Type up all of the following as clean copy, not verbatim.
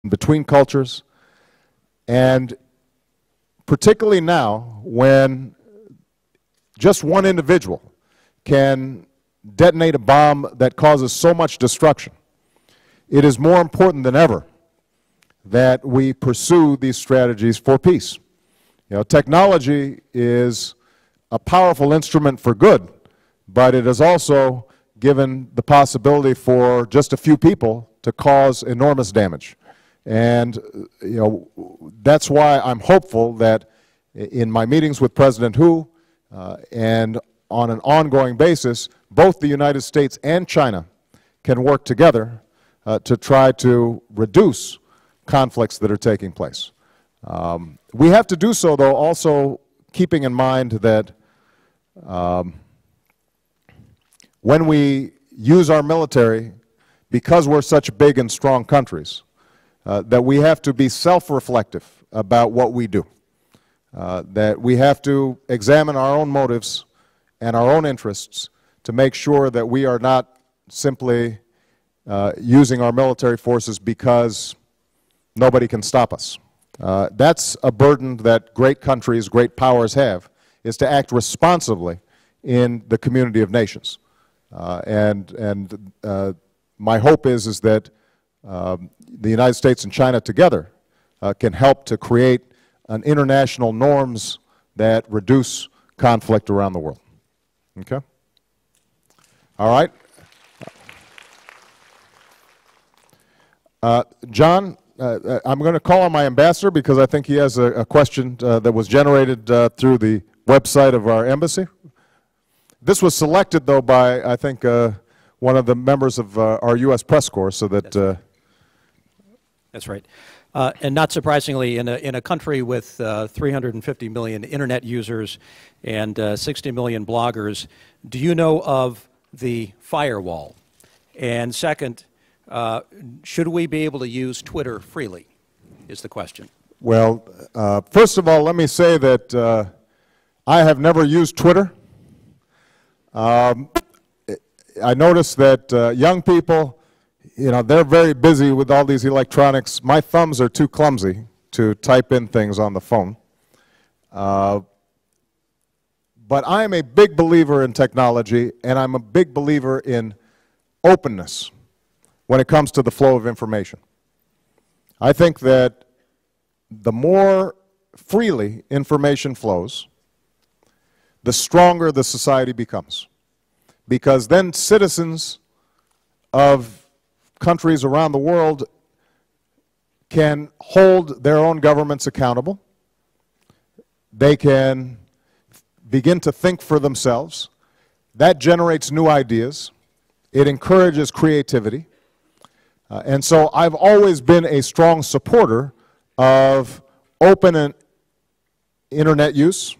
between cultures, and particularly now when just one individual can detonate a bomb that causes so much destruction, it is more important than ever that we pursue these strategies for peace. You know, technology is a powerful instrument for good, but it is also given the possibility for just a few people to cause enormous damage. And you know, that's why I'm hopeful that in my meetings with President Hu and on an ongoing basis, both the United States and China can work together to try to reduce conflicts that are taking place. We have to do so, though, also keeping in mind that when we use our military, because we're such big and strong countries, that we have to be self-reflective about what we do, that we have to examine our own motives and our own interests to make sure that we are not simply using our military forces because nobody can stop us. That's a burden that great countries, great powers have, is to act responsibly in the community of nations. My hope is that the United States and China together can help to create an international norms that reduce conflict around the world. Okay? All right. John, I'm going to call on my ambassador because I think he has a question that was generated through the website of our embassy. This was selected, though, by, I think, one of the members of our U.S. press corps, so that... That's right. And not surprisingly, in a country with 350 million internet users and 60 million bloggers, do you know of the firewall? And second, should we be able to use Twitter freely, is the question. Well, first of all, let me say that I have never used Twitter. I notice that young people, you know, they're very busy with all these electronics. My thumbs are too clumsy to type in things on the phone. But I am a big believer in technology, and I'm a big believer in openness when it comes to the flow of information. I think that the more freely information flows, the stronger the society becomes. Because then citizens of countries around the world can hold their own governments accountable. They can begin to think for themselves. That generates new ideas. It encourages creativity. And so I've always been a strong supporter of open internet use.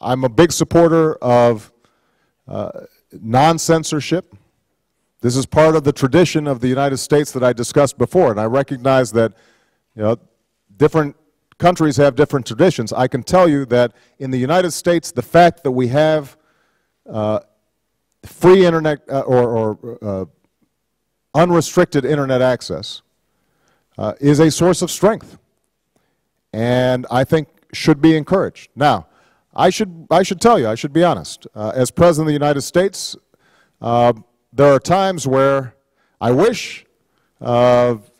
I'm a big supporter of non-censorship. This is part of the tradition of the United States that I discussed before, and I recognize that, you know, different countries have different traditions. I can tell you that in the United States, the fact that we have free internet or unrestricted internet access is a source of strength, and I think should be encouraged. Now, I should tell you, I should be honest. As President of the United States, there are times where I wish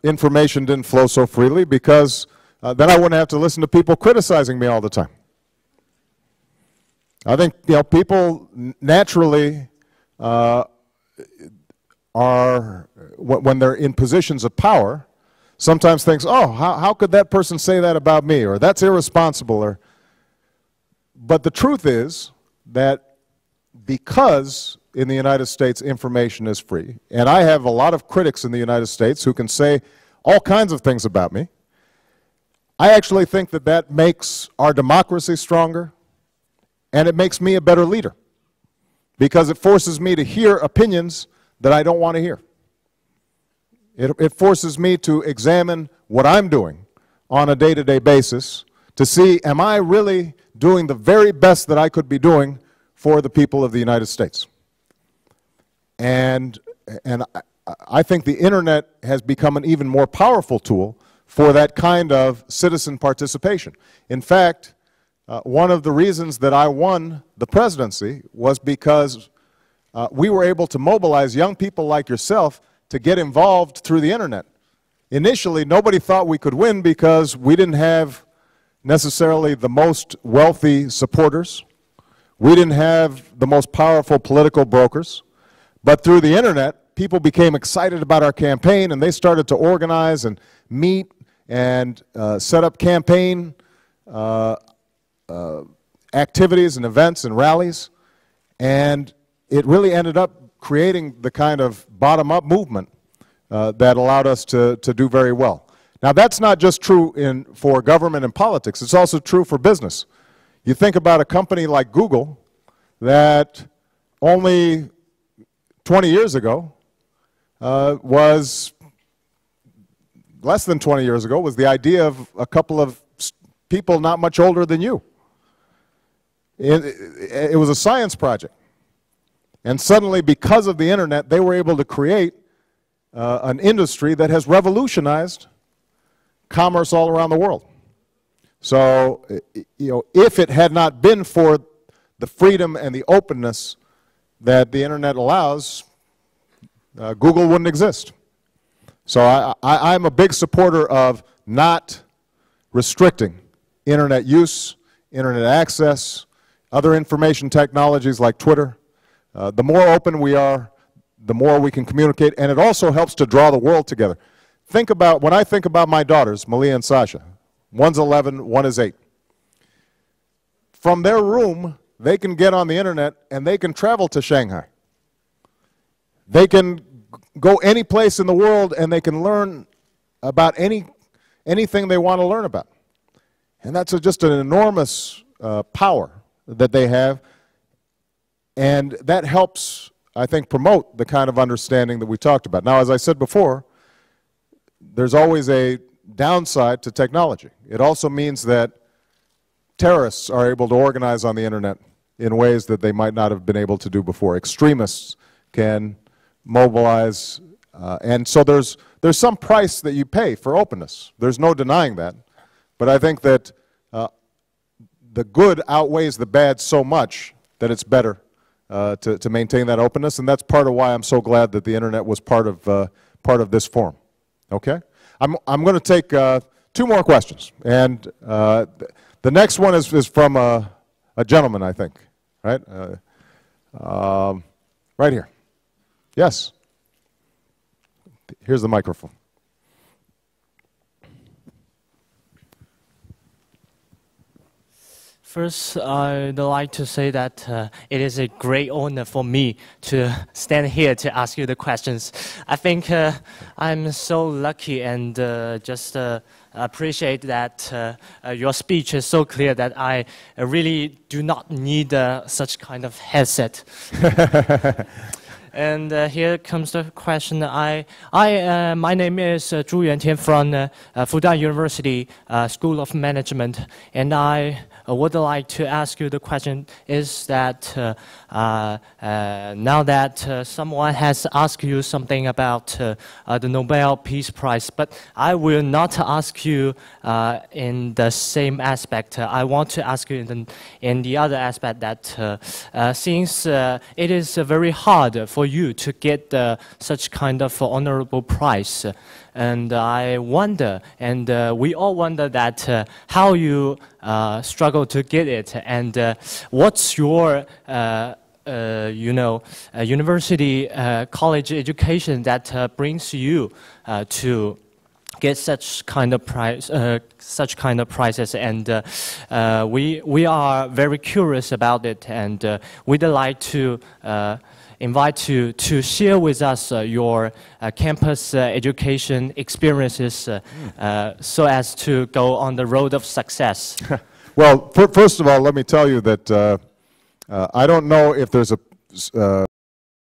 information didn't flow so freely, because then I wouldn't have to listen to people criticizing me all the time. I think, you know, people naturally are, when they're in positions of power, sometimes thinks, oh, how could that person say that about me, or that's irresponsible, but the truth is that because in the United States information is free, and I have a lot of critics in the United States who can say all kinds of things about me, I actually think that that makes our democracy stronger, and it makes me a better leader, because it forces me to hear opinions that I don't want to hear. It forces me to examine what I'm doing on a day-to-day basis to see, am I really doing the very best that I could be doing for the people of the United States? And I think the internet has become an even more powerful tool for that kind of citizen participation. In fact, one of the reasons that I won the presidency was because we were able to mobilize young people like yourself to get involved through the internet. Initially, nobody thought we could win because we didn't have necessarily the most wealthy supporters. We didn't have the most powerful political brokers. But through the internet, people became excited about our campaign, and they started to organize and meet and set up campaign activities and events and rallies. And it really ended up creating the kind of bottom-up movement that allowed us to do very well. Now, that's not just true for government and politics. It's also true for business. You think about a company like Google that only 20 years ago was, less than 20 years ago, was the idea of a couple of people not much older than you. It was a science project. And suddenly, because of the internet, they were able to create an industry that has revolutionized commerce all around the world. So, you know, if it had not been for the freedom and the openness that the internet allows, Google wouldn't exist. So I'm a big supporter of not restricting internet use, internet access, other information technologies like Twitter. The more open we are, the more we can communicate, and it also helps to draw the world together. When I think about my daughters, Malia and Sasha, one's 11, one is 8. From their room, they can get on the internet and they can travel to Shanghai. They can go any place in the world and they can learn about anything they want to learn about. And that's just an enormous power that they have. And that helps, I think, promote the kind of understanding that we talked about. Now, as I said before, there's always a downside to technology. It also means that terrorists are able to organize on the internet in ways that they might not have been able to do before. Extremists can mobilize, and so there's some price that you pay for openness. There's no denying that. But I think that the good outweighs the bad so much that it's better to maintain that openness, and that's part of why I'm so glad that the internet was part of this forum. Okay? I'm going to take 2 more questions, and the next one is from a gentleman, I think, right? Right here. Yes. Here's the microphone. First, I'd like to say that it is a great honor for me to stand here to ask you the questions. I think I'm so lucky and just appreciate that your speech is so clear that I really do not need such kind of headset. And here comes the question. My name is Zhu Yuantian from Fudan University School of Management, and I would like to ask you the question is that now that someone has asked you something about the Nobel Peace Prize, but I will not ask you in the same aspect. I want to ask you in the other aspect that since it is very hard for you to get such kind of honorable prize, and I wonder, and we all wonder that how you struggle to get it, and what's your university college education that brings you to get such kind of prizes, and we are very curious about it, and we'd like to invite you to share with us your campus education experiences so as to go on the road of success. Well, first of all, let me tell you that I don't know if there's a